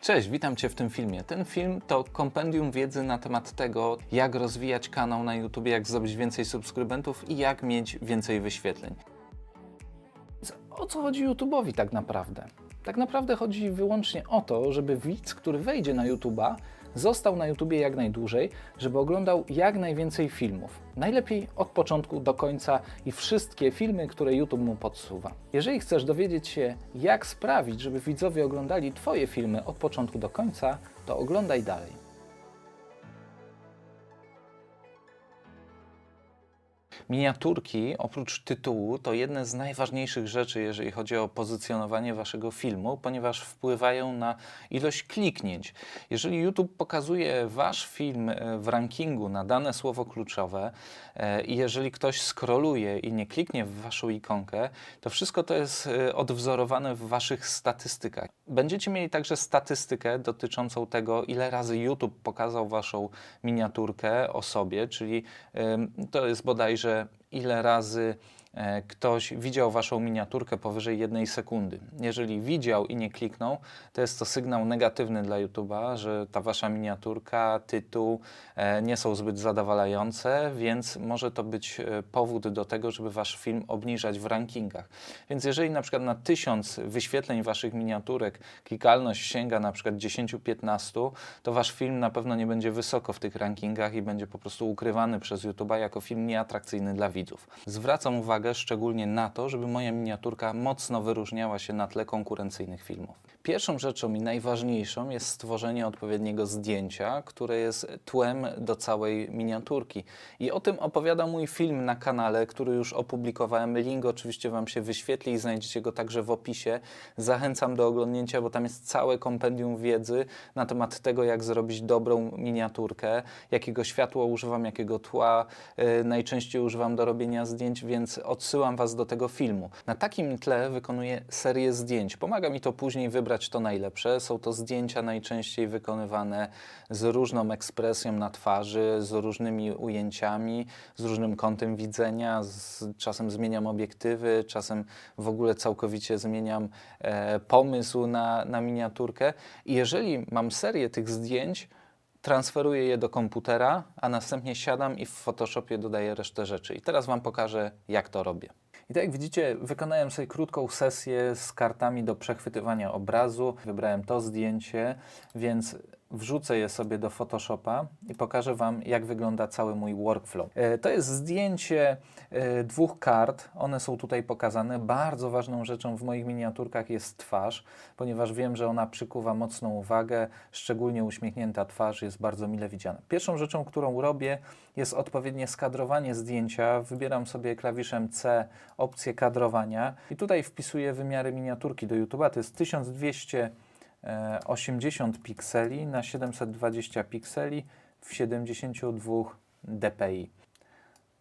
Cześć, witam Cię w tym filmie. Ten film to kompendium wiedzy na temat tego, jak rozwijać kanał na YouTube, jak zdobyć więcej subskrybentów i jak mieć więcej wyświetleń. O co chodzi YouTube'owi tak naprawdę? Tak naprawdę chodzi wyłącznie o to, żeby widz, który wejdzie na YouTube'a, został na YouTubie jak najdłużej, żeby oglądał jak najwięcej filmów. Najlepiej od początku do końca i wszystkie filmy, które YouTube mu podsuwa. Jeżeli chcesz dowiedzieć się, jak sprawić, żeby widzowie oglądali Twoje filmy od początku do końca, to oglądaj dalej. Miniaturki, oprócz tytułu, to jedne z najważniejszych rzeczy, jeżeli chodzi o pozycjonowanie Waszego filmu, ponieważ wpływają na ilość kliknięć. Jeżeli YouTube pokazuje Wasz film w rankingu na dane słowo kluczowe i jeżeli ktoś scrolluje i nie kliknie w Waszą ikonkę, to wszystko to jest odwzorowane w Waszych statystykach. Będziecie mieli także statystykę dotyczącą tego, ile razy YouTube pokazał Waszą miniaturkę o sobie, czyli to jest bodajże ile razy ktoś widział Waszą miniaturkę powyżej 1 sekundy. Jeżeli widział i nie kliknął, to jest to sygnał negatywny dla YouTube'a, że ta Wasza miniaturka, tytuł nie są zbyt zadowalające, więc może to być powód do tego, żeby Wasz film obniżać w rankingach. Więc jeżeli na przykład na 1000 wyświetleń Waszych miniaturek klikalność sięga na przykład 10-15, to Wasz film na pewno nie będzie wysoko w tych rankingach i będzie po prostu ukrywany przez YouTube'a jako film nieatrakcyjny dla widzów. Zwracam uwagę szczególnie na to, żeby moja miniaturka mocno wyróżniała się na tle konkurencyjnych filmów. Pierwszą rzeczą i najważniejszą jest stworzenie odpowiedniego zdjęcia, które jest tłem do całej miniaturki. I o tym opowiada mój film na kanale, który już opublikowałem. Link oczywiście Wam się wyświetli i znajdziecie go także w opisie. Zachęcam do oglądnięcia, bo tam jest całe kompendium wiedzy na temat tego, jak zrobić dobrą miniaturkę, jakiego światła używam, jakiego tła najczęściej używam do robienia zdjęć, więc odsyłam Was do tego filmu. Na takim tle wykonuję serię zdjęć. Pomaga mi to później wybrać to najlepsze. Są to zdjęcia najczęściej wykonywane z różną ekspresją na twarzy, z różnymi ujęciami, z różnym kątem widzenia. Czasem zmieniam obiektywy, czasem w ogóle całkowicie zmieniam pomysł na miniaturkę. I jeżeli mam serię tych zdjęć, transferuję je do komputera, a następnie siadam i w Photoshopie dodaję resztę rzeczy. I teraz Wam pokażę, jak to robię. I tak jak widzicie, wykonałem sobie krótką sesję z kartami do przechwytywania obrazu. Wybrałem to zdjęcie, więc wrzucę je sobie do Photoshopa i pokażę Wam, jak wygląda cały mój workflow. To jest zdjęcie 2 kart. One są tutaj pokazane. Bardzo ważną rzeczą w moich miniaturkach jest twarz, ponieważ wiem, że ona przykuwa mocną uwagę. Szczególnie uśmiechnięta twarz jest bardzo mile widziana. Pierwszą rzeczą, którą robię, jest odpowiednie skadrowanie zdjęcia. Wybieram sobie klawiszem C opcję kadrowania i tutaj wpisuję wymiary miniaturki do YouTube'a. To jest 1280 pikseli na 720 pikseli w 72 dpi.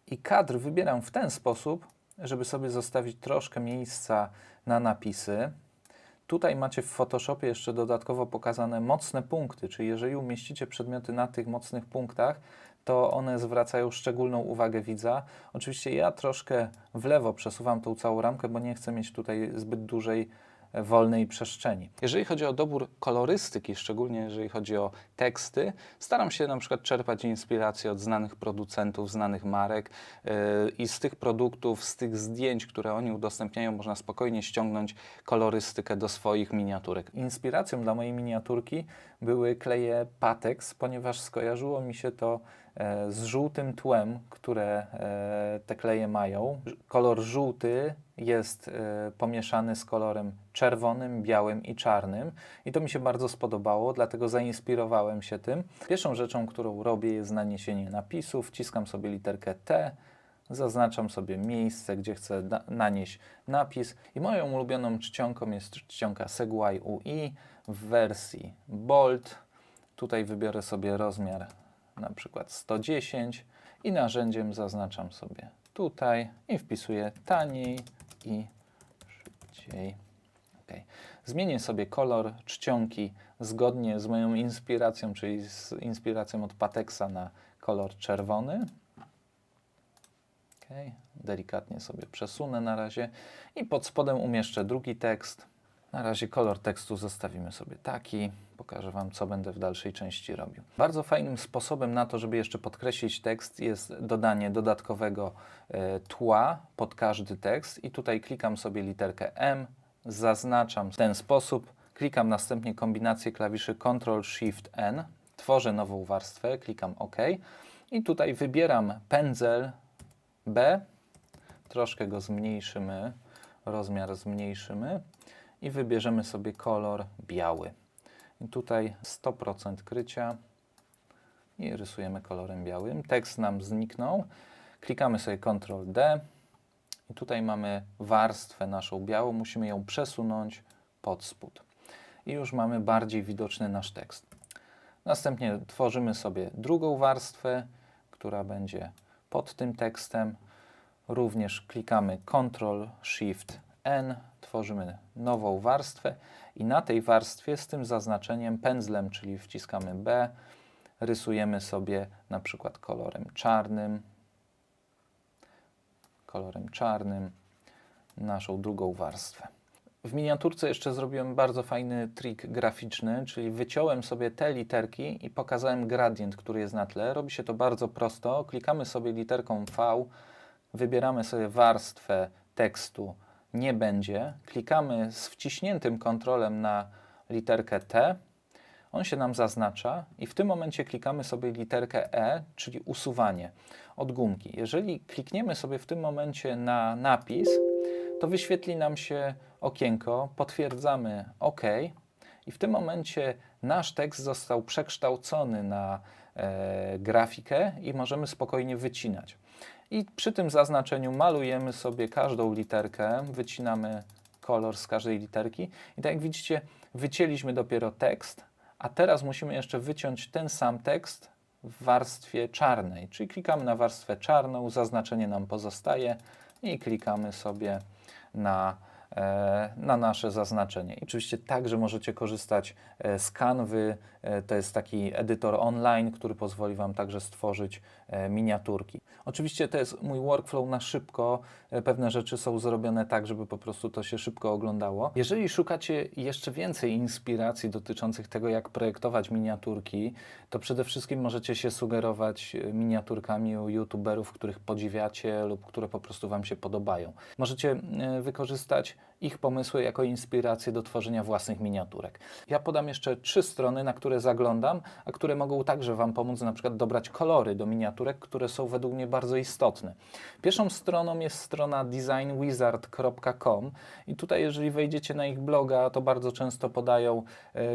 I kadr wybieram w ten sposób, żeby sobie zostawić troszkę miejsca na napisy. Tutaj macie w Photoshopie jeszcze dodatkowo pokazane mocne punkty, czyli jeżeli umieścicie przedmioty na tych mocnych punktach, to one zwracają szczególną uwagę widza. Oczywiście ja troszkę w lewo przesuwam tą całą ramkę, bo nie chcę mieć tutaj zbyt dużej wolnej przestrzeni. Jeżeli chodzi o dobór kolorystyki, szczególnie jeżeli chodzi o teksty, staram się na przykład czerpać inspirację od znanych producentów, znanych marek i z tych produktów, z tych zdjęć, które oni udostępniają, można spokojnie ściągnąć kolorystykę do swoich miniaturek. Inspiracją dla mojej miniaturki były kleje Pateks, ponieważ skojarzyło mi się to z żółtym tłem, które te kleje mają. Kolor żółty jest pomieszany z kolorem czerwonym, białym i czarnym i to mi się bardzo spodobało, dlatego zainspirowałem się tym. Pierwszą rzeczą, którą robię, jest naniesienie napisów. Wciskam sobie literkę T, zaznaczam sobie miejsce, gdzie chcę nanieść napis i moją ulubioną czcionką jest czcionka Segway UI w wersji Bold. Tutaj wybiorę sobie rozmiar na przykład 110 i narzędziem zaznaczam sobie tutaj i wpisuję taniej i szybciej. Okay. Zmienię sobie kolor czcionki zgodnie z moją inspiracją, czyli z inspiracją od Pateksa na kolor czerwony. Okay. Delikatnie sobie przesunę na razie i pod spodem umieszczę drugi tekst. Na razie kolor tekstu zostawimy sobie taki. pokażę Wam, co będę w dalszej części robił. Bardzo fajnym sposobem na to, żeby jeszcze podkreślić tekst, jest dodanie dodatkowego tła pod każdy tekst i tutaj klikam sobie literkę M, zaznaczam w ten sposób, klikam następnie kombinację klawiszy Ctrl-Shift-N, tworzę nową warstwę, klikam OK i tutaj wybieram pędzel B, troszkę go zmniejszymy, rozmiar zmniejszymy i wybierzemy sobie kolor biały. I tutaj 100% krycia i rysujemy kolorem białym. Tekst nam zniknął. Klikamy sobie Ctrl-D i tutaj mamy warstwę naszą białą. Musimy ją przesunąć pod spód. I już mamy bardziej widoczny nasz tekst. Następnie tworzymy sobie drugą warstwę, która będzie pod tym tekstem. Również klikamy Ctrl-Shift-N, tworzymy nową warstwę i na tej warstwie z tym zaznaczeniem pędzlem, czyli wciskamy B, rysujemy sobie na przykład kolorem czarnym naszą drugą warstwę. W miniaturce jeszcze zrobiłem bardzo fajny trik graficzny, czyli wyciąłem sobie te literki i pokazałem gradient, który jest na tle. Robi się to bardzo prosto. Klikamy sobie literką V, wybieramy sobie warstwę tekstu nie będzie, klikamy z wciśniętym kontrolem na literkę T, on się nam zaznacza i w tym momencie klikamy sobie literkę E, czyli usuwanie od gumki. Jeżeli klikniemy sobie w tym momencie na napis, to wyświetli nam się okienko, potwierdzamy OK i w tym momencie nasz tekst został przekształcony na grafikę i możemy spokojnie wycinać. I przy tym zaznaczeniu malujemy sobie każdą literkę, wycinamy kolor z każdej literki i tak jak widzicie, wycięliśmy dopiero tekst, a teraz musimy jeszcze wyciąć ten sam tekst w warstwie czarnej, czyli klikamy na warstwę czarną, zaznaczenie nam pozostaje i klikamy sobie na nasze zaznaczenie. I oczywiście także możecie korzystać z Canvy, to jest taki edytor online, który pozwoli Wam także stworzyć miniaturki. Oczywiście to jest mój workflow na szybko, pewne rzeczy są zrobione tak, żeby po prostu to się szybko oglądało. Jeżeli szukacie jeszcze więcej inspiracji dotyczących tego, jak projektować miniaturki, to przede wszystkim możecie się sugerować miniaturkami u youtuberów, których podziwiacie lub które po prostu Wam się podobają. Możecie wykorzystać ich pomysły jako inspirację do tworzenia własnych miniaturek. Ja podam jeszcze 3 strony, na które zaglądam, a które mogą także Wam pomóc na przykład dobrać kolory do miniaturek, które są według mnie bardzo istotne. Pierwszą stroną jest strona designwizard.com i tutaj jeżeli wejdziecie na ich bloga, to bardzo często podają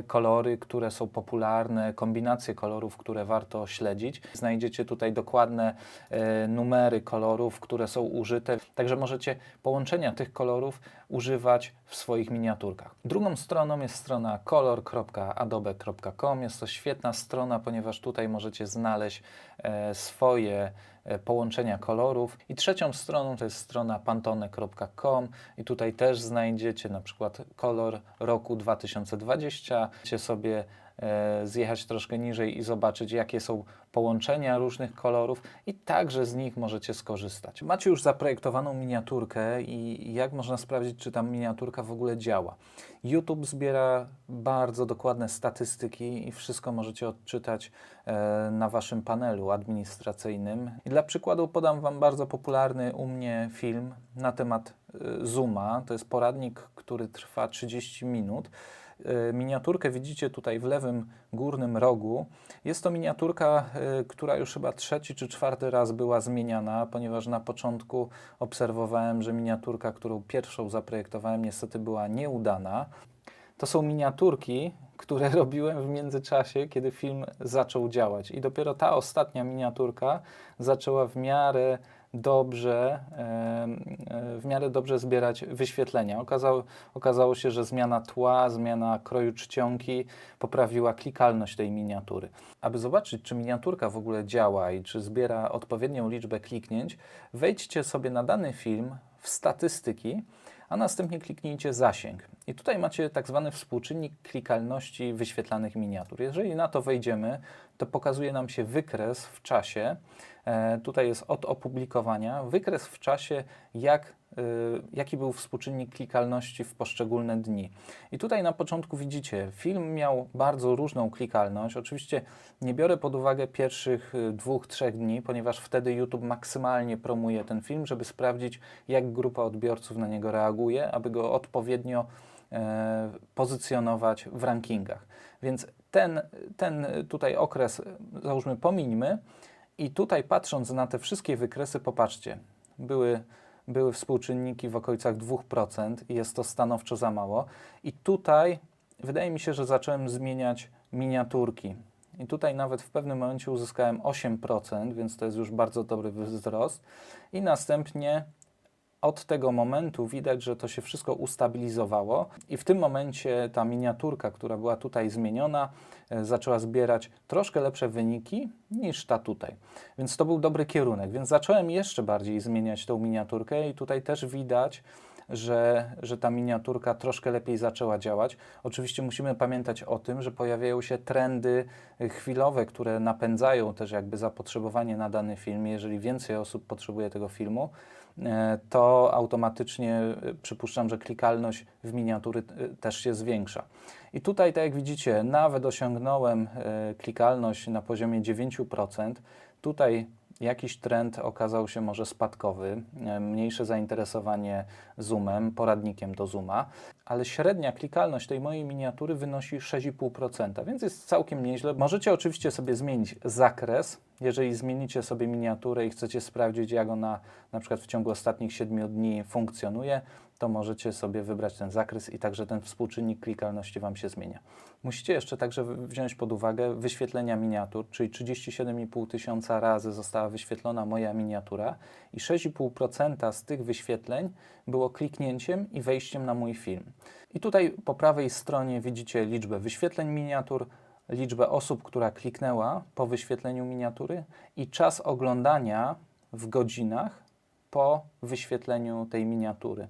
kolory, które są popularne, kombinacje kolorów, które warto śledzić. Znajdziecie tutaj dokładne numery kolorów, które są użyte, także możecie połączenia tych kolorów używać w swoich miniaturkach. Drugą stroną jest strona color.adobe.com. Jest to świetna strona, ponieważ tutaj możecie znaleźć swoje połączenia kolorów. I trzecią stroną to jest strona pantone.com i tutaj też znajdziecie na przykład kolor roku 2020. Możecie sobie zjechać troszkę niżej i zobaczyć, jakie są połączenia różnych kolorów i także z nich możecie skorzystać. Macie już zaprojektowaną miniaturkę i jak można sprawdzić, czy ta miniaturka w ogóle działa. YouTube zbiera bardzo dokładne statystyki i wszystko możecie odczytać na Waszym panelu administracyjnym. I dla przykładu podam Wam bardzo popularny u mnie film na temat Zooma. To jest poradnik, który trwa 30 minut. Miniaturkę widzicie tutaj w lewym górnym rogu. Jest to miniaturka, która już chyba 3. czy 4. raz była zmieniana, ponieważ na początku obserwowałem, że miniaturka, którą pierwszą zaprojektowałem, niestety była nieudana. To są miniaturki, które robiłem w międzyczasie, kiedy film zaczął działać. I dopiero ta ostatnia miniaturka zaczęła w miarę dobrze zbierać wyświetlenia. Okazało się, że zmiana tła, zmiana kroju czcionki poprawiła klikalność tej miniatury. Aby zobaczyć, czy miniaturka w ogóle działa i czy zbiera odpowiednią liczbę kliknięć, wejdźcie sobie na dany film w statystyki, a następnie kliknijcie zasięg. I tutaj macie tak zwany współczynnik klikalności wyświetlanych miniatur. Jeżeli na to wejdziemy, to pokazuje nam się wykres w czasie. Tutaj jest od opublikowania. Wykres w czasie, jak jaki był współczynnik klikalności w poszczególne dni. I tutaj na początku widzicie, film miał bardzo różną klikalność. Oczywiście nie biorę pod uwagę pierwszych 2-3 dni, ponieważ wtedy YouTube maksymalnie promuje ten film, żeby sprawdzić, jak grupa odbiorców na niego reaguje, aby go odpowiednio pozycjonować w rankingach. Więc ten tutaj okres, załóżmy, pomińmy i tutaj patrząc na te wszystkie wykresy, popatrzcie, były współczynniki w okolicach 2% i jest to stanowczo za mało. I tutaj wydaje mi się, że zacząłem zmieniać miniaturki. I tutaj nawet w pewnym momencie uzyskałem 8%, więc to jest już bardzo dobry wzrost. I następnie od tego momentu widać, że to się wszystko ustabilizowało i w tym momencie ta miniaturka, która była tutaj zmieniona, zaczęła zbierać troszkę lepsze wyniki niż ta tutaj. Więc to był dobry kierunek, więc zacząłem jeszcze bardziej zmieniać tą miniaturkę i tutaj też widać, że ta miniaturka troszkę lepiej zaczęła działać. Oczywiście musimy pamiętać o tym, że pojawiają się trendy chwilowe, które napędzają też jakby zapotrzebowanie na dany film. Jeżeli więcej osób potrzebuje tego filmu, to automatycznie przypuszczam, że klikalność w miniatury też się zwiększa. I tutaj, tak jak widzicie, nawet osiągnąłem klikalność na poziomie 9%. Tutaj jakiś trend okazał się może spadkowy, mniejsze zainteresowanie zoomem, poradnikiem do zooma, ale średnia klikalność tej mojej miniatury wynosi 6,5%, więc jest całkiem nieźle. Możecie oczywiście sobie zmienić zakres. Jeżeli zmienicie sobie miniaturę i chcecie sprawdzić, jak ona na przykład w ciągu ostatnich 7 dni funkcjonuje, to możecie sobie wybrać ten zakres i także ten współczynnik klikalności Wam się zmienia. Musicie jeszcze także wziąć pod uwagę wyświetlenia miniatur, czyli 37,5 tysiąca razy została wyświetlona moja miniatura i 6,5% z tych wyświetleń było kliknięciem i wejściem na mój film. I tutaj po prawej stronie widzicie liczbę wyświetleń miniatur, liczbę osób, która kliknęła po wyświetleniu miniatury i czas oglądania w godzinach po wyświetleniu tej miniatury.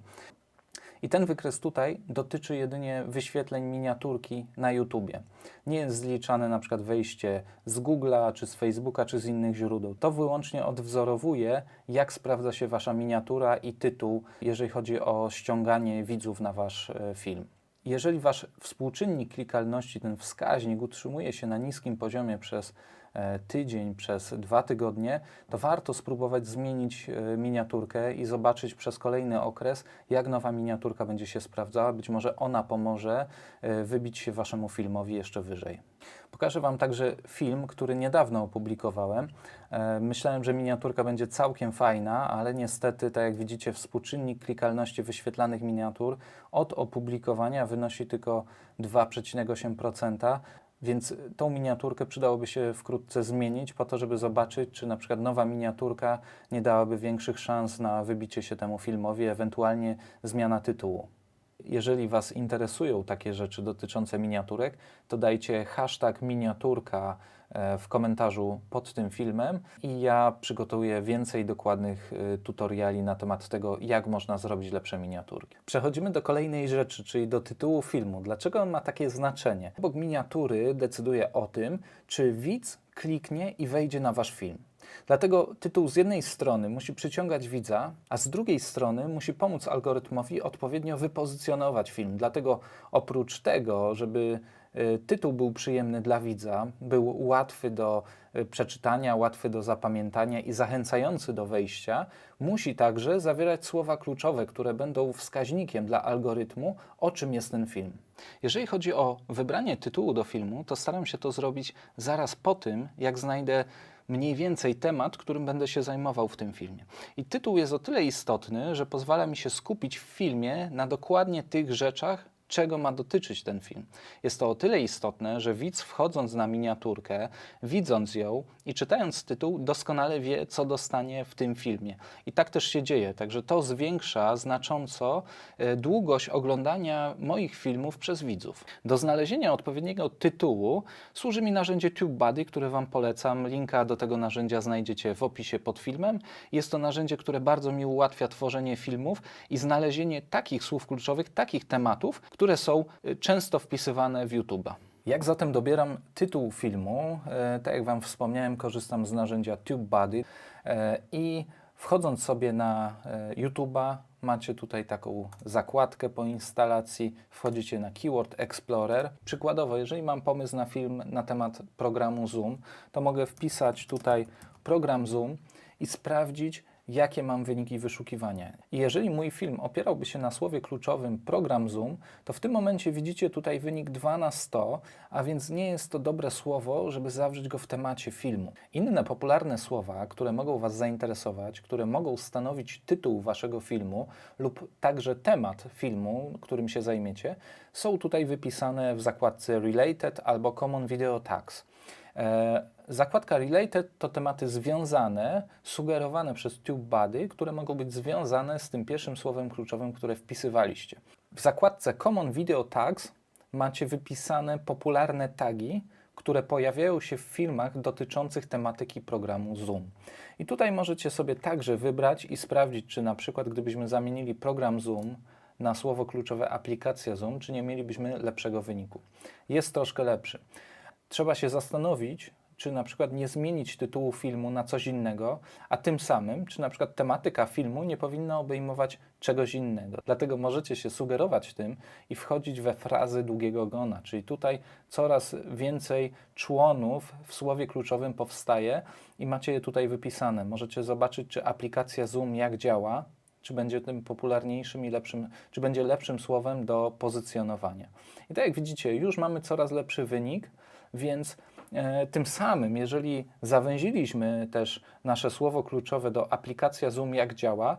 I ten wykres tutaj dotyczy jedynie wyświetleń miniaturki na YouTubie. Nie jest zliczane na przykład wejście z Google'a, czy z Facebooka, czy z innych źródeł. To wyłącznie odwzorowuje, jak sprawdza się Wasza miniatura i tytuł, jeżeli chodzi o ściąganie widzów na Wasz film. Jeżeli Wasz współczynnik klikalności, ten wskaźnik utrzymuje się na niskim poziomie przez tydzień, przez 2 tygodnie, to warto spróbować zmienić miniaturkę i zobaczyć przez kolejny okres, jak nowa miniaturka będzie się sprawdzała. Być może ona pomoże wybić się Waszemu filmowi jeszcze wyżej. Pokażę Wam także film, który niedawno opublikowałem. Myślałem, że miniaturka będzie całkiem fajna, ale niestety, tak jak widzicie, współczynnik klikalności wyświetlanych miniatur od opublikowania wynosi tylko 2,8%. Więc tą miniaturkę przydałoby się wkrótce zmienić po to, żeby zobaczyć, czy na przykład nowa miniaturka nie dałaby większych szans na wybicie się temu filmowi, ewentualnie zmiana tytułu. Jeżeli Was interesują takie rzeczy dotyczące miniaturek, to dajcie hashtag miniaturka w komentarzu pod tym filmem i ja przygotuję więcej dokładnych tutoriali na temat tego, jak można zrobić lepsze miniaturki. Przechodzimy do kolejnej rzeczy, czyli do tytułu filmu. Dlaczego on ma takie znaczenie? Obok miniatury decyduje o tym, czy widz kliknie i wejdzie na Wasz film. Dlatego tytuł z jednej strony musi przyciągać widza, a z drugiej strony musi pomóc algorytmowi odpowiednio wypozycjonować film. Dlatego oprócz tego, żeby tytuł był przyjemny dla widza, był łatwy do przeczytania, łatwy do zapamiętania i zachęcający do wejścia, musi także zawierać słowa kluczowe, które będą wskaźnikiem dla algorytmu, o czym jest ten film. Jeżeli chodzi o wybranie tytułu do filmu, to staram się to zrobić zaraz po tym, jak znajdę mniej więcej temat, którym będę się zajmował w tym filmie. I tytuł jest o tyle istotny, że pozwala mi się skupić w filmie na dokładnie tych rzeczach, czego ma dotyczyć ten film. Jest to o tyle istotne, że widz wchodząc na miniaturkę, widząc ją i czytając tytuł, doskonale wie, co dostanie w tym filmie. I tak też się dzieje, także to zwiększa znacząco długość oglądania moich filmów przez widzów. Do znalezienia odpowiedniego tytułu służy mi narzędzie TubeBuddy, które Wam polecam. Linka do tego narzędzia znajdziecie w opisie pod filmem. Jest to narzędzie, które bardzo mi ułatwia tworzenie filmów i znalezienie takich słów kluczowych, takich tematów, które są często wpisywane w YouTube'a. Jak zatem dobieram tytuł filmu? Tak jak Wam wspomniałem, korzystam z narzędzia TubeBuddy i Wchodząc sobie na YouTube'a, macie tutaj taką zakładkę po instalacji, wchodzicie na Keyword Explorer. Przykładowo, jeżeli mam pomysł na film na temat programu Zoom, to mogę wpisać tutaj program Zoom i sprawdzić, jakie mam wyniki wyszukiwania. I jeżeli mój film opierałby się na słowie kluczowym program Zoom, to w tym momencie widzicie tutaj wynik 2 na 100, a więc nie jest to dobre słowo, żeby zawrzeć go w temacie filmu. Inne popularne słowa, które mogą Was zainteresować, które mogą stanowić tytuł Waszego filmu lub także temat filmu, którym się zajmiecie, są tutaj wypisane w zakładce Related albo Common Video Tags. Zakładka Related to tematy związane, sugerowane przez TubeBuddy, które mogą być związane z tym pierwszym słowem kluczowym, które wpisywaliście. W zakładce Common Video Tags macie wypisane popularne tagi, które pojawiają się w filmach dotyczących tematyki programu Zoom. I tutaj możecie sobie także wybrać i sprawdzić, czy na przykład gdybyśmy zamienili program Zoom na słowo kluczowe aplikacja Zoom, czy nie mielibyśmy lepszego wyniku. Jest troszkę lepszy. Trzeba się zastanowić, czy na przykład nie zmienić tytułu filmu na coś innego, a tym samym, czy na przykład tematyka filmu nie powinna obejmować czegoś innego. Dlatego możecie się sugerować tym i wchodzić we frazy długiego ogona, czyli tutaj coraz więcej członów w słowie kluczowym powstaje i macie je tutaj wypisane. Możecie zobaczyć, czy aplikacja Zoom jak działa, czy będzie tym popularniejszym i lepszym, czy będzie lepszym słowem do pozycjonowania. I tak jak widzicie, już mamy coraz lepszy wynik, więc tym samym, jeżeli zawęziliśmy też nasze słowo kluczowe do aplikacja Zoom jak działa,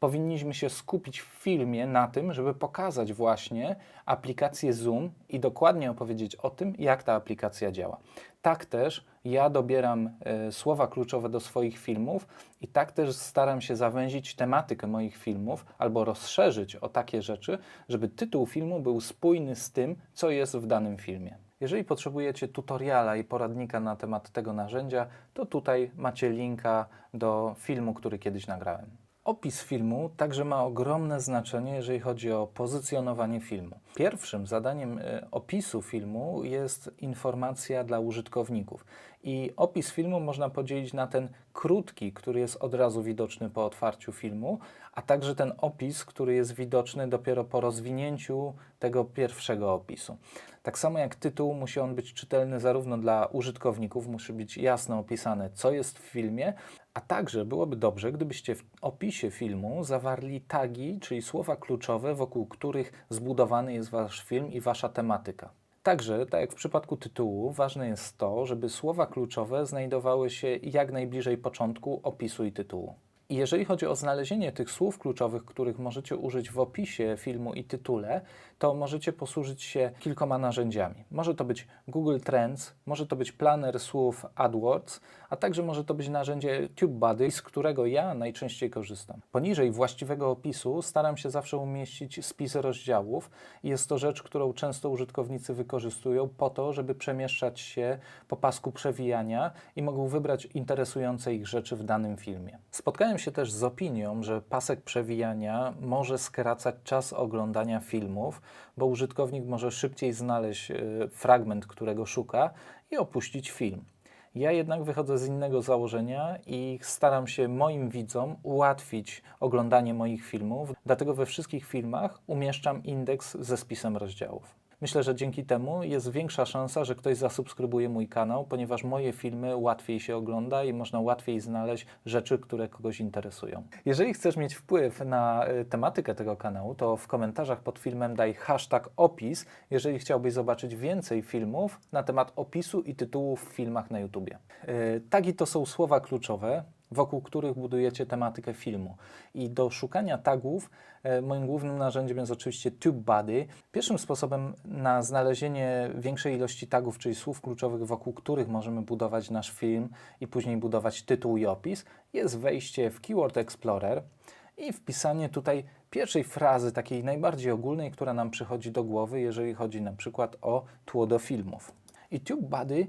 powinniśmy się skupić w filmie na tym, żeby pokazać właśnie aplikację Zoom i dokładnie opowiedzieć o tym, jak ta aplikacja działa. Tak też ja dobieram słowa kluczowe do swoich filmów i tak też staram się zawęzić tematykę moich filmów albo rozszerzyć o takie rzeczy, żeby tytuł filmu był spójny z tym, co jest w danym filmie. Jeżeli potrzebujecie tutoriala i poradnika na temat tego narzędzia, to tutaj macie linka do filmu, który kiedyś nagrałem. Opis filmu także ma ogromne znaczenie, jeżeli chodzi o pozycjonowanie filmu. Pierwszym zadaniem opisu filmu jest informacja dla użytkowników. I opis filmu można podzielić na ten krótki, który jest od razu widoczny po otwarciu filmu, a także ten opis, który jest widoczny dopiero po rozwinięciu tego pierwszego opisu. Tak samo jak tytuł, musi on być czytelny zarówno dla użytkowników, musi być jasno opisane, co jest w filmie, a także byłoby dobrze, gdybyście w opisie filmu zawarli tagi, czyli słowa kluczowe, wokół których zbudowany jest Wasz film i Wasza tematyka. Także, tak jak w przypadku tytułu, ważne jest to, żeby słowa kluczowe znajdowały się jak najbliżej początku opisu i tytułu. I jeżeli chodzi o znalezienie tych słów kluczowych, których możecie użyć w opisie filmu i tytule, to możecie posłużyć się kilkoma narzędziami. Może to być Google Trends, może to być planer słów AdWords, a także może to być narzędzie TubeBuddy, z którego ja najczęściej korzystam. Poniżej właściwego opisu staram się zawsze umieścić spis rozdziałów i jest to rzecz, którą często użytkownicy wykorzystują po to, żeby przemieszczać się po pasku przewijania i mogą wybrać interesujące ich rzeczy w danym filmie. Spotkałem się też z opinią, że pasek przewijania może skracać czas oglądania filmów, bo użytkownik może szybciej znaleźć fragment, którego szuka i opuścić film. Ja jednak wychodzę z innego założenia i staram się moim widzom ułatwić oglądanie moich filmów, dlatego we wszystkich filmach umieszczam indeks ze spisem rozdziałów. Myślę, że dzięki temu jest większa szansa, że ktoś zasubskrybuje mój kanał, ponieważ moje filmy łatwiej się ogląda i można łatwiej znaleźć rzeczy, które kogoś interesują. Jeżeli chcesz mieć wpływ na tematykę tego kanału, to w komentarzach pod filmem daj #opis, jeżeli chciałbyś zobaczyć więcej filmów na temat opisu i tytułów w filmach na YouTubie. Tagi to są słowa kluczowe, wokół których budujecie tematykę filmu. I do szukania tagów moim głównym narzędziem jest oczywiście TubeBuddy. Pierwszym sposobem na znalezienie większej ilości tagów, czyli słów kluczowych, wokół których możemy budować nasz film i później budować tytuł i opis, jest wejście w Keyword Explorer i wpisanie tutaj pierwszej frazy, takiej najbardziej ogólnej, która nam przychodzi do głowy, jeżeli chodzi na przykład o tło do filmów. I TubeBuddy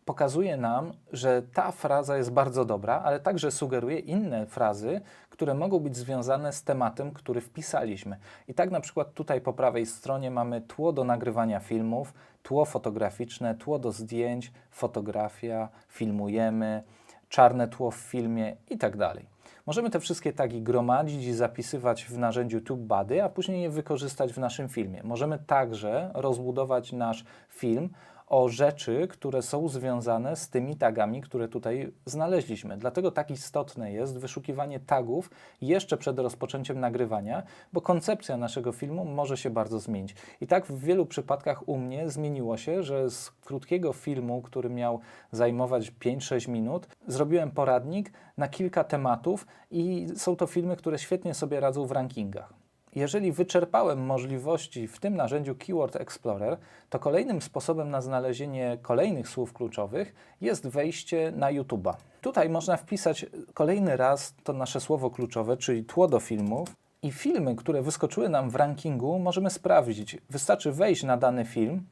pokazuje nam, że ta fraza jest bardzo dobra, ale także sugeruje inne frazy, które mogą być związane z tematem, który wpisaliśmy. I tak na przykład tutaj po prawej stronie mamy tło do nagrywania filmów, tło fotograficzne, tło do zdjęć, fotografia, filmujemy, czarne tło w filmie i tak dalej. Możemy te wszystkie tagi gromadzić i zapisywać w narzędziu TubeBuddy, a później je wykorzystać w naszym filmie. Możemy także rozbudować nasz film o rzeczy, które są związane z tymi tagami, które tutaj znaleźliśmy. Dlatego tak istotne jest wyszukiwanie tagów jeszcze przed rozpoczęciem nagrywania, bo koncepcja naszego filmu może się bardzo zmienić. I tak w wielu przypadkach u mnie zmieniło się, że z krótkiego filmu, który miał zajmować 5-6 minut, zrobiłem poradnik na kilka tematów i są to filmy, które świetnie sobie radzą w rankingach. Jeżeli wyczerpałem możliwości w tym narzędziu Keyword Explorer, to kolejnym sposobem na znalezienie kolejnych słów kluczowych jest wejście na YouTube'a. Tutaj można wpisać kolejny raz to nasze słowo kluczowe, czyli tło do filmów, i filmy, które wyskoczyły nam w rankingu, możemy sprawdzić. Wystarczy wejść na dany film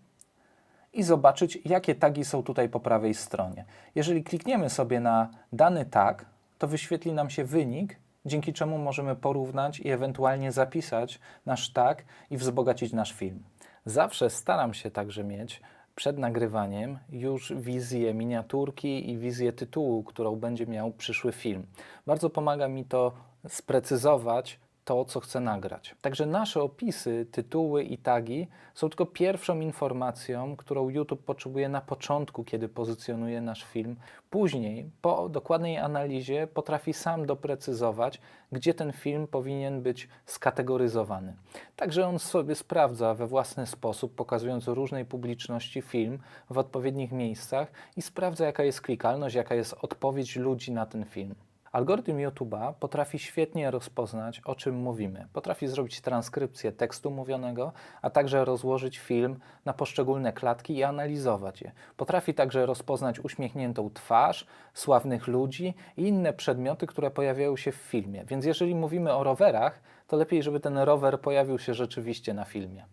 i zobaczyć, jakie tagi są tutaj po prawej stronie. Jeżeli klikniemy sobie na dany tag, to wyświetli nam się wynik, dzięki czemu możemy porównać i ewentualnie zapisać nasz tag i wzbogacić nasz film. Zawsze staram się także mieć przed nagrywaniem już wizję miniaturki i wizję tytułu, którą będzie miał przyszły film. Bardzo pomaga mi to sprecyzować to, co chcę nagrać. Także nasze opisy, tytuły i tagi są tylko pierwszą informacją, którą YouTube potrzebuje na początku, kiedy pozycjonuje nasz film. Później, po dokładnej analizie, potrafi sam doprecyzować, gdzie ten film powinien być skategoryzowany. Także on sobie sprawdza we własny sposób, pokazując różnej publiczności film w odpowiednich miejscach i sprawdza, jaka jest klikalność, jaka jest odpowiedź ludzi na ten film. Algorytm YouTube'a potrafi świetnie rozpoznać, o czym mówimy. Potrafi zrobić transkrypcję tekstu mówionego, a także rozłożyć film na poszczególne klatki i analizować je. Potrafi także rozpoznać uśmiechniętą twarz, sławnych ludzi i inne przedmioty, które pojawiają się w filmie. Więc jeżeli mówimy o rowerach, to lepiej, żeby ten rower pojawił się rzeczywiście na filmie.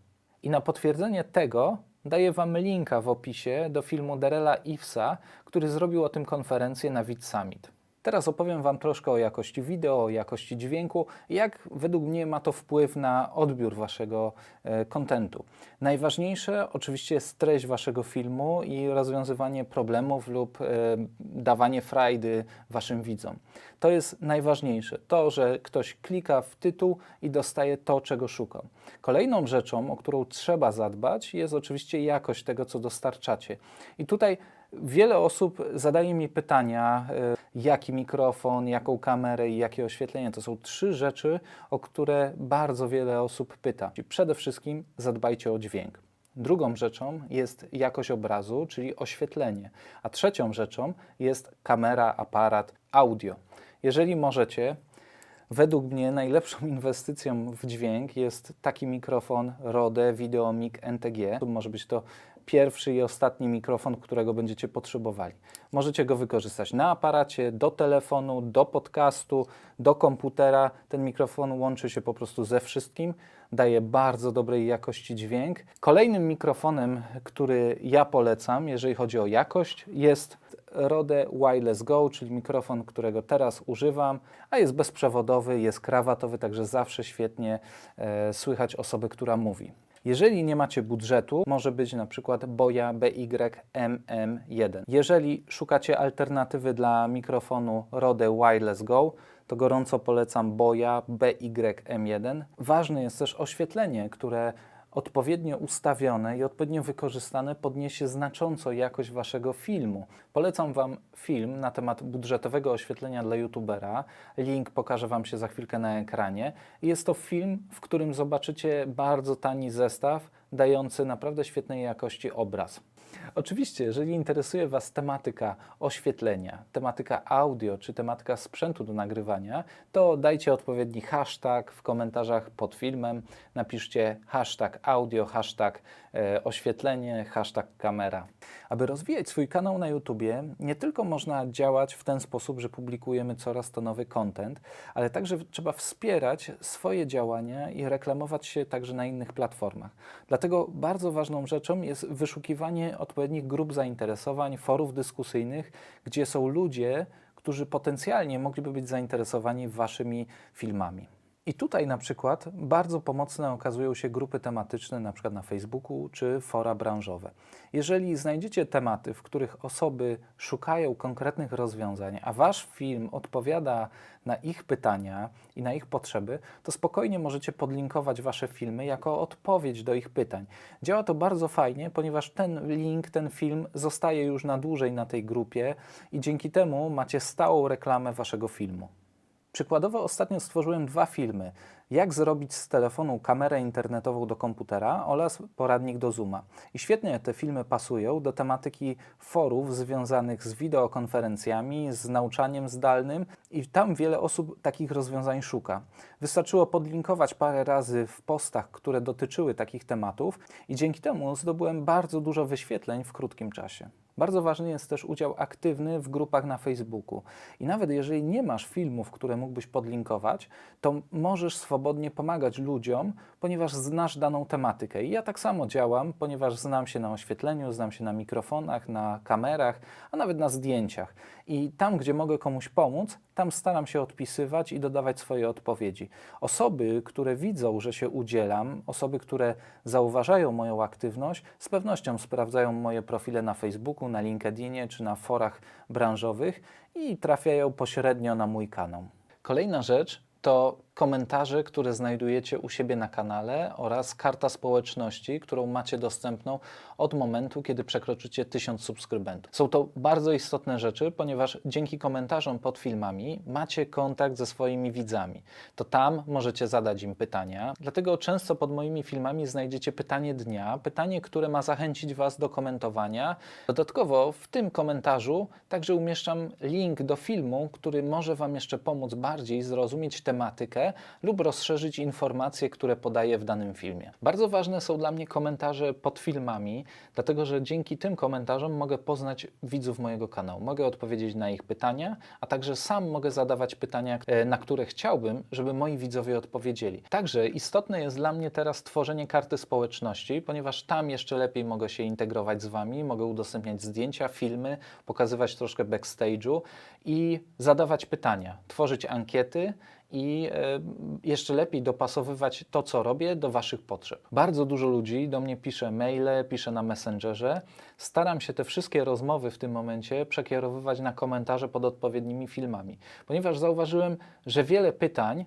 I na potwierdzenie tego daję Wam linka w opisie do filmu Darrella Ivesa, który zrobił o tym konferencję na VidSummit Summit. Teraz opowiem Wam troszkę o jakości wideo, o jakości dźwięku i jak według mnie ma to wpływ na odbiór Waszego kontentu. Najważniejsze oczywiście jest treść Waszego filmu i rozwiązywanie problemów lub dawanie frajdy Waszym widzom. To jest najważniejsze. To, że ktoś klika w tytuł i dostaje to, czego szukał. Kolejną rzeczą, o którą trzeba zadbać, jest oczywiście jakość tego, co dostarczacie. I tutaj wiele osób zadaje mi pytania, jaki mikrofon, jaką kamerę i jakie oświetlenie. To są 3 rzeczy, o które bardzo wiele osób pyta. Przede wszystkim zadbajcie o dźwięk. Drugą rzeczą jest jakość obrazu, czyli oświetlenie. A trzecią rzeczą jest kamera, aparat, audio. Jeżeli możecie, według mnie najlepszą inwestycją w dźwięk jest taki mikrofon Rode VideoMic NTG. Może być to pierwszy i ostatni mikrofon, którego będziecie potrzebowali. Możecie go wykorzystać na aparacie, do telefonu, do podcastu, do komputera. Ten mikrofon łączy się po prostu ze wszystkim, daje bardzo dobrej jakości dźwięk. Kolejnym mikrofonem, który ja polecam, jeżeli chodzi o jakość, jest Rode Wireless Go, czyli mikrofon, którego teraz używam, a jest bezprzewodowy, jest krawatowy, także zawsze świetnie słychać osobę, która mówi. Jeżeli nie macie budżetu, może być na przykład Boya BY-MM1. Jeżeli szukacie alternatywy dla mikrofonu Rode Wireless Go, to gorąco polecam Boya BY-M1. Ważne jest też oświetlenie, które odpowiednio ustawione i odpowiednio wykorzystane podniesie znacząco jakość Waszego filmu. Polecam Wam film na temat budżetowego oświetlenia dla youtubera. Link pokażę Wam się za chwilkę na ekranie. Jest to film, w którym zobaczycie bardzo tani zestaw, dający naprawdę świetnej jakości obraz. Oczywiście, jeżeli interesuje Was tematyka oświetlenia, tematyka audio czy tematyka sprzętu do nagrywania, to dajcie odpowiedni hashtag w komentarzach pod filmem. Napiszcie hashtag audio, hashtag oświetlenie, hashtag kamera. Aby rozwijać swój kanał na YouTubie, nie tylko można działać w ten sposób, że publikujemy coraz to nowy content, ale także trzeba wspierać swoje działania i reklamować się także na innych platformach. Dlatego bardzo ważną rzeczą jest wyszukiwanie odpowiednich grup zainteresowań, forów dyskusyjnych, gdzie są ludzie, którzy potencjalnie mogliby być zainteresowani Waszymi filmami. I tutaj na przykład bardzo pomocne okazują się grupy tematyczne, na przykład na Facebooku czy fora branżowe. Jeżeli znajdziecie tematy, w których osoby szukają konkretnych rozwiązań, a wasz film odpowiada na ich pytania i na ich potrzeby, to spokojnie możecie podlinkować wasze filmy jako odpowiedź do ich pytań. Działa to bardzo fajnie, ponieważ ten link, ten film zostaje już na dłużej na tej grupie i dzięki temu macie stałą reklamę waszego filmu. Przykładowo ostatnio stworzyłem 2 filmy. Jak zrobić z telefonu kamerę internetową do komputera oraz poradnik do Zooma. I świetnie te filmy pasują do tematyki forów związanych z wideokonferencjami, z nauczaniem zdalnym i tam wiele osób takich rozwiązań szuka. Wystarczyło podlinkować parę razy w postach, które dotyczyły takich tematów i dzięki temu zdobyłem bardzo dużo wyświetleń w krótkim czasie. Bardzo ważny jest też udział aktywny w grupach na Facebooku. I nawet jeżeli nie masz filmów, które mógłbyś podlinkować, to możesz swobodnie pomagać ludziom, ponieważ znasz daną tematykę. I ja tak samo działam, ponieważ znam się na oświetleniu, znam się na mikrofonach, na kamerach, a nawet na zdjęciach. I tam, gdzie mogę komuś pomóc, tam staram się odpisywać i dodawać swoje odpowiedzi. Osoby, które widzą, że się udzielam, osoby, które zauważają moją aktywność, z pewnością sprawdzają moje profile na Facebooku, na LinkedInie czy na forach branżowych i trafiają pośrednio na mój kanał. Kolejna rzecz to komentarze, które znajdujecie u siebie na kanale oraz karta społeczności, którą macie dostępną od momentu, kiedy przekroczycie 1000 subskrybentów. Są to bardzo istotne rzeczy, ponieważ dzięki komentarzom pod filmami macie kontakt ze swoimi widzami. To tam możecie zadać im pytania, dlatego często pod moimi filmami znajdziecie pytanie dnia, pytanie, które ma zachęcić Was do komentowania. Dodatkowo w tym komentarzu także umieszczam link do filmu, który może Wam jeszcze pomóc bardziej zrozumieć tematykę lub rozszerzyć informacje, które podaję w danym filmie. Bardzo ważne są dla mnie komentarze pod filmami, dlatego że dzięki tym komentarzom mogę poznać widzów mojego kanału. Mogę odpowiedzieć na ich pytania, a także sam mogę zadawać pytania, na które chciałbym, żeby moi widzowie odpowiedzieli. Także istotne jest dla mnie teraz tworzenie karty społeczności, ponieważ tam jeszcze lepiej mogę się integrować z Wami, mogę udostępniać zdjęcia, filmy, pokazywać troszkę backstage'u i zadawać pytania, tworzyć ankiety i jeszcze lepiej dopasowywać to, co robię, do Waszych potrzeb. Bardzo dużo ludzi do mnie pisze maile, pisze na Messengerze. Staram się te wszystkie rozmowy w tym momencie przekierowywać na komentarze pod odpowiednimi filmami, ponieważ zauważyłem, że wiele pytań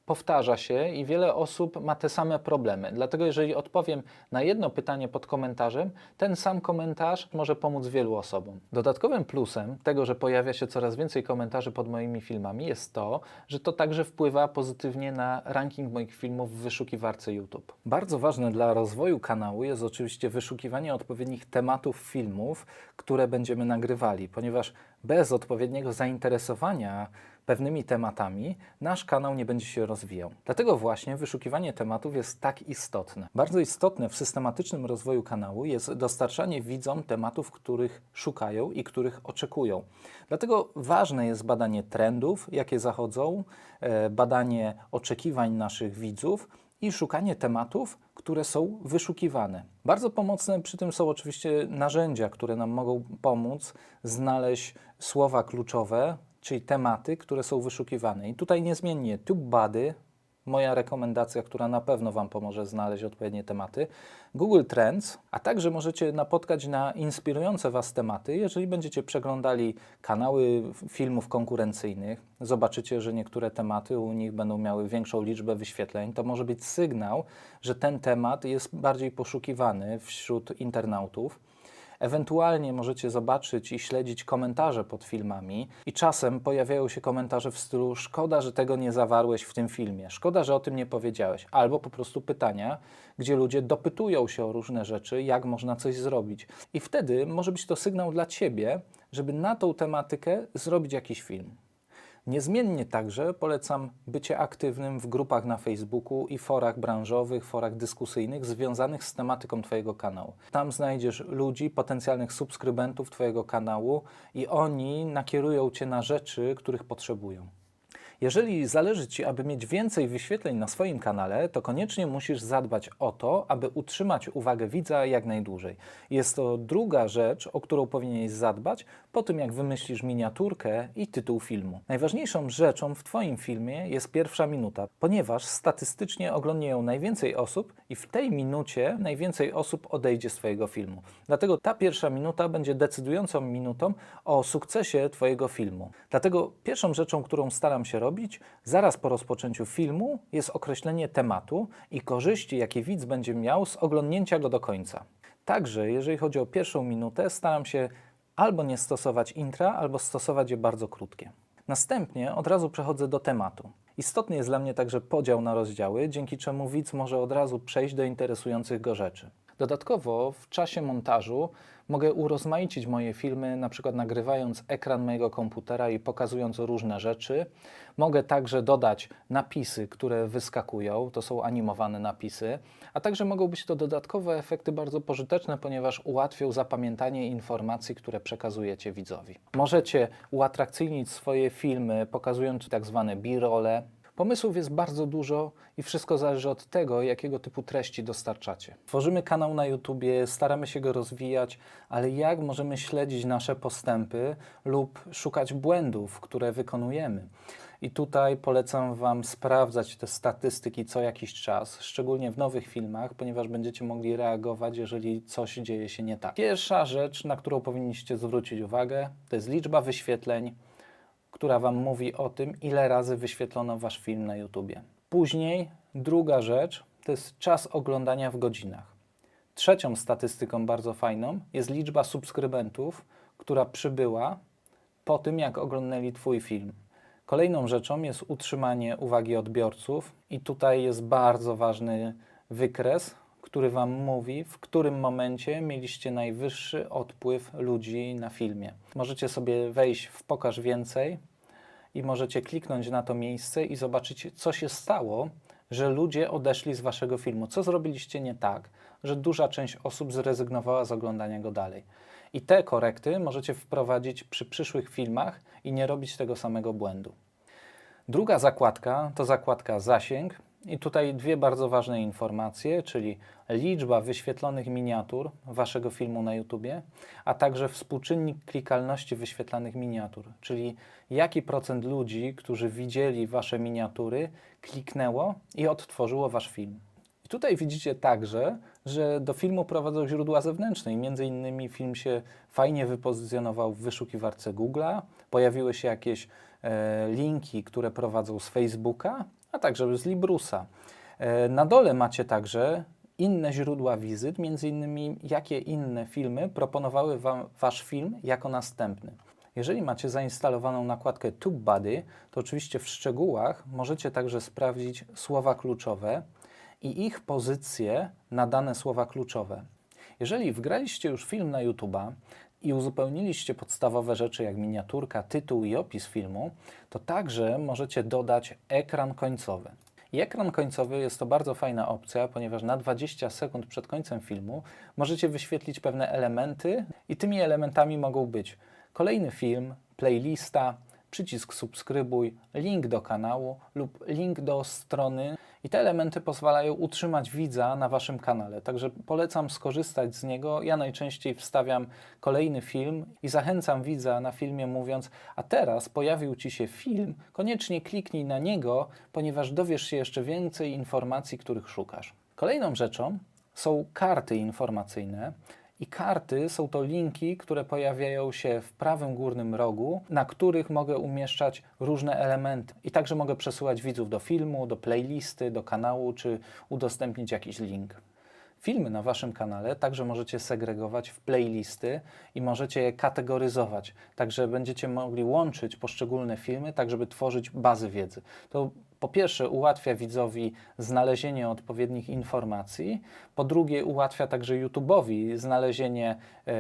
powtarza się i wiele osób ma te same problemy. Dlatego jeżeli odpowiem na jedno pytanie pod komentarzem, ten sam komentarz może pomóc wielu osobom. Dodatkowym plusem tego, że pojawia się coraz więcej komentarzy pod moimi filmami, jest to, że to także wpływa pozytywnie na ranking moich filmów w wyszukiwarce YouTube. Bardzo ważne dla rozwoju kanału jest oczywiście wyszukiwanie odpowiednich tematów filmów, które będziemy nagrywali, ponieważ bez odpowiedniego zainteresowania pewnymi tematami nasz kanał nie będzie się rozwijał. Dlatego właśnie wyszukiwanie tematów jest tak istotne. Bardzo istotne w systematycznym rozwoju kanału jest dostarczanie widzom tematów, których szukają i których oczekują. Dlatego ważne jest badanie trendów, jakie zachodzą, badanie oczekiwań naszych widzów i szukanie tematów, które są wyszukiwane. Bardzo pomocne przy tym są oczywiście narzędzia, które nam mogą pomóc znaleźć słowa kluczowe, czyli tematy, które są wyszukiwane. I tutaj niezmiennie TubeBuddy, moja rekomendacja, która na pewno Wam pomoże znaleźć odpowiednie tematy, Google Trends, a także możecie napotkać na inspirujące Was tematy, jeżeli będziecie przeglądali kanały filmów konkurencyjnych, zobaczycie, że niektóre tematy u nich będą miały większą liczbę wyświetleń, to może być sygnał, że ten temat jest bardziej poszukiwany wśród internautów. Ewentualnie możecie zobaczyć i śledzić komentarze pod filmami i czasem pojawiają się komentarze w stylu szkoda, że tego nie zawarłeś w tym filmie, szkoda, że o tym nie powiedziałeś, albo po prostu pytania, gdzie ludzie dopytują się o różne rzeczy, jak można coś zrobić. I wtedy może być to sygnał dla Ciebie, żeby na tą tematykę zrobić jakiś film. Niezmiennie także polecam bycie aktywnym w grupach na Facebooku i forach branżowych, forach dyskusyjnych związanych z tematyką Twojego kanału. Tam znajdziesz ludzi, potencjalnych subskrybentów Twojego kanału i oni nakierują Cię na rzeczy, których potrzebują. Jeżeli zależy Ci, aby mieć więcej wyświetleń na swoim kanale, to koniecznie musisz zadbać o to, aby utrzymać uwagę widza jak najdłużej. Jest to druga rzecz, o którą powinieneś zadbać po tym, jak wymyślisz miniaturkę i tytuł filmu. Najważniejszą rzeczą w Twoim filmie jest pierwsza minuta, ponieważ statystycznie oglądnie ją najwięcej osób i w tej minucie najwięcej osób odejdzie z Twojego filmu. Dlatego ta pierwsza minuta będzie decydującą minutą o sukcesie Twojego filmu. Dlatego pierwszą rzeczą, którą staram się robić zaraz po rozpoczęciu filmu, jest określenie tematu i korzyści, jakie widz będzie miał z oglądnięcia go do końca. Także, jeżeli chodzi o pierwszą minutę, staram się albo nie stosować intra, albo stosować je bardzo krótkie. Następnie od razu przechodzę do tematu. Istotny jest dla mnie także podział na rozdziały, dzięki czemu widz może od razu przejść do interesujących go rzeczy. Dodatkowo w czasie montażu mogę urozmaicić moje filmy, na przykład nagrywając ekran mojego komputera i pokazując różne rzeczy. Mogę także dodać napisy, które wyskakują, to są animowane napisy, a także mogą być to dodatkowe efekty bardzo pożyteczne, ponieważ ułatwią zapamiętanie informacji, które przekazujecie widzowi. Możecie uatrakcyjnić swoje filmy, pokazując tak zwane b-rolle. Pomysłów jest bardzo dużo i wszystko zależy od tego, jakiego typu treści dostarczacie. Tworzymy kanał na YouTubie, staramy się go rozwijać, ale jak możemy śledzić nasze postępy lub szukać błędów, które wykonujemy? I tutaj polecam Wam sprawdzać te statystyki co jakiś czas, szczególnie w nowych filmach, ponieważ będziecie mogli reagować, jeżeli coś dzieje się nie tak. Pierwsza rzecz, na którą powinniście zwrócić uwagę, to jest liczba wyświetleń, która Wam mówi o tym, ile razy wyświetlono Wasz film na YouTubie. Później druga rzecz to jest czas oglądania w godzinach. Trzecią statystyką bardzo fajną jest liczba subskrybentów, która przybyła po tym, jak oglądali Twój film. Kolejną rzeczą jest utrzymanie uwagi odbiorców i tutaj jest bardzo ważny wykres, który Wam mówi, w którym momencie mieliście najwyższy odpływ ludzi na filmie. Możecie sobie wejść w Pokaż więcej i możecie kliknąć na to miejsce i zobaczyć, co się stało, że ludzie odeszli z Waszego filmu. Co zrobiliście nie tak, że duża część osób zrezygnowała z oglądania go dalej. I te korekty możecie wprowadzić przy przyszłych filmach i nie robić tego samego błędu. Druga zakładka to zakładka zasięg. I tutaj dwie bardzo ważne informacje, czyli liczba wyświetlonych miniatur Waszego filmu na YouTubie, a także współczynnik klikalności wyświetlanych miniatur, czyli jaki procent ludzi, którzy widzieli Wasze miniatury, kliknęło i odtworzyło Wasz film. I tutaj widzicie także, że do filmu prowadzą źródła zewnętrzne i między innymi film się fajnie wypozycjonował w wyszukiwarce Google'a, pojawiły się jakieś linki, które prowadzą z Facebooka, a także z Librusa. Na dole macie także inne źródła wizyt, między innymi jakie inne filmy proponowały Wam Wasz film jako następny. Jeżeli macie zainstalowaną nakładkę TubeBuddy, to oczywiście w szczegółach możecie także sprawdzić słowa kluczowe i ich pozycję na dane słowa kluczowe. Jeżeli wgraliście już film na YouTube'a i uzupełniliście podstawowe rzeczy jak miniaturka, tytuł i opis filmu, to także możecie dodać ekran końcowy. I ekran końcowy jest to bardzo fajna opcja, ponieważ na 20 sekund przed końcem filmu możecie wyświetlić pewne elementy i tymi elementami mogą być kolejny film, playlista, przycisk subskrybuj, link do kanału lub link do strony i te elementy pozwalają utrzymać widza na Waszym kanale. Także polecam skorzystać z niego. Ja najczęściej wstawiam kolejny film i zachęcam widza na filmie mówiąc, a teraz pojawił Ci się film, koniecznie kliknij na niego, ponieważ dowiesz się jeszcze więcej informacji, których szukasz. Kolejną rzeczą są karty informacyjne. I karty są to linki, które pojawiają się w prawym górnym rogu, na których mogę umieszczać różne elementy. I także mogę przesyłać widzów do filmu, do playlisty, do kanału, czy udostępnić jakiś link. Filmy na Waszym kanale także możecie segregować w playlisty i możecie je kategoryzować. Także będziecie mogli łączyć poszczególne filmy, tak żeby tworzyć bazy wiedzy. To po pierwsze ułatwia widzowi znalezienie odpowiednich informacji, po drugie ułatwia także YouTube'owi znalezienie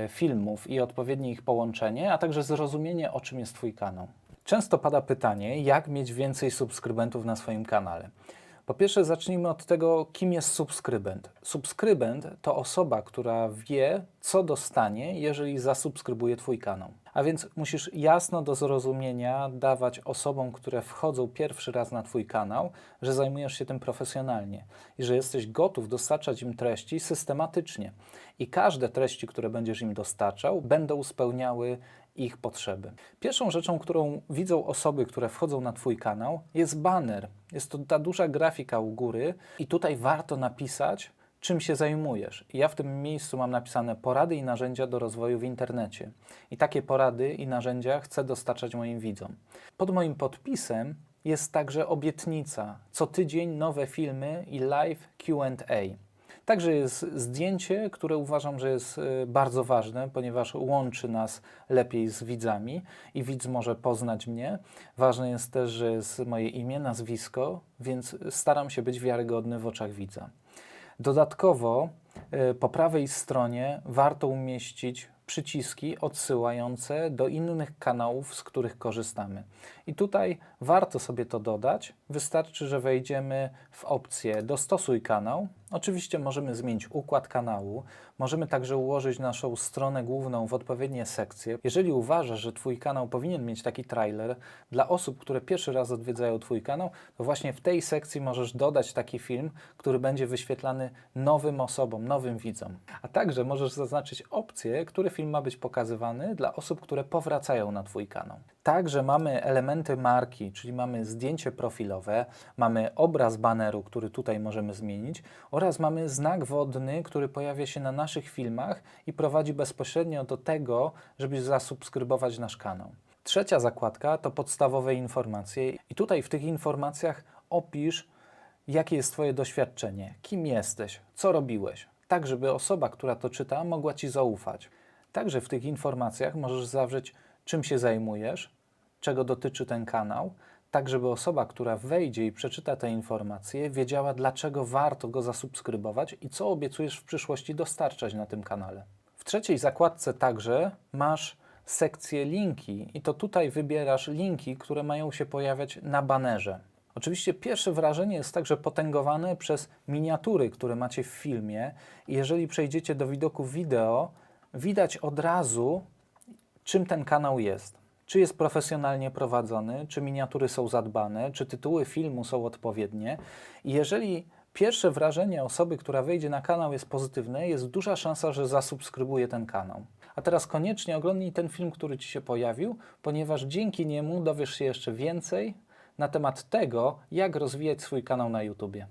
filmów i odpowiednie ich połączenie, a także zrozumienie, o czym jest Twój kanał. Często pada pytanie, jak mieć więcej subskrybentów na swoim kanale. Po pierwsze, zacznijmy od tego, kim jest subskrybent. Subskrybent to osoba, która wie, co dostanie, jeżeli zasubskrybuje Twój kanał. A więc musisz jasno do zrozumienia dawać osobom, które wchodzą pierwszy raz na Twój kanał, że zajmujesz się tym profesjonalnie i że jesteś gotów dostarczać im treści systematycznie. I każde treści, które będziesz im dostarczał, będą spełniały ich potrzeby. Pierwszą rzeczą, którą widzą osoby, które wchodzą na Twój kanał, jest banner. Jest to ta duża grafika u góry i tutaj warto napisać, czym się zajmujesz. Ja w tym miejscu mam napisane porady i narzędzia do rozwoju w internecie. I takie porady i narzędzia chcę dostarczać moim widzom. Pod moim podpisem jest także obietnica. Co tydzień nowe filmy i live Q&A. Także jest zdjęcie, które uważam, że jest bardzo ważne, ponieważ łączy nas lepiej z widzami i widz może poznać mnie. Ważne jest też, że jest moje imię, nazwisko, więc staram się być wiarygodny w oczach widza. Dodatkowo po prawej stronie warto umieścić przyciski odsyłające do innych kanałów, z których korzystamy. I tutaj warto sobie to dodać. Wystarczy, że wejdziemy w opcję Dostosuj kanał. Oczywiście możemy zmienić układ kanału, możemy także ułożyć naszą stronę główną w odpowiednie sekcje. Jeżeli uważasz, że Twój kanał powinien mieć taki trailer dla osób, które pierwszy raz odwiedzają Twój kanał, to właśnie w tej sekcji możesz dodać taki film, który będzie wyświetlany nowym osobom, nowym widzom. A także możesz zaznaczyć opcję, który film ma być pokazywany dla osób, które powracają na Twój kanał. Także mamy elementy marki, czyli mamy zdjęcie profilowe, mamy obraz baneru, który tutaj możemy zmienić oraz mamy znak wodny, który pojawia się na naszych filmach i prowadzi bezpośrednio do tego, żeby zasubskrybować nasz kanał. Trzecia zakładka to podstawowe informacje i tutaj w tych informacjach opisz, jakie jest Twoje doświadczenie, kim jesteś, co robiłeś, tak żeby osoba, która to czyta, mogła Ci zaufać. Także w tych informacjach możesz zawrzeć, czym się zajmujesz, czego dotyczy ten kanał, tak żeby osoba, która wejdzie i przeczyta te informacje, wiedziała, dlaczego warto go zasubskrybować i co obiecujesz w przyszłości dostarczać na tym kanale. W trzeciej zakładce także masz sekcję linki i to tutaj wybierasz linki, które mają się pojawiać na banerze. Oczywiście pierwsze wrażenie jest także potęgowane przez miniatury, które macie w filmie i jeżeli przejdziecie do widoku wideo, widać od razu, czym ten kanał jest. Czy jest profesjonalnie prowadzony, czy miniatury są zadbane, czy tytuły filmu są odpowiednie. I jeżeli pierwsze wrażenie osoby, która wejdzie na kanał jest pozytywne, jest duża szansa, że zasubskrybuje ten kanał. A teraz koniecznie oglądnij ten film, który Ci się pojawił, ponieważ dzięki niemu dowiesz się jeszcze więcej na temat tego, jak rozwijać swój kanał na YouTubie.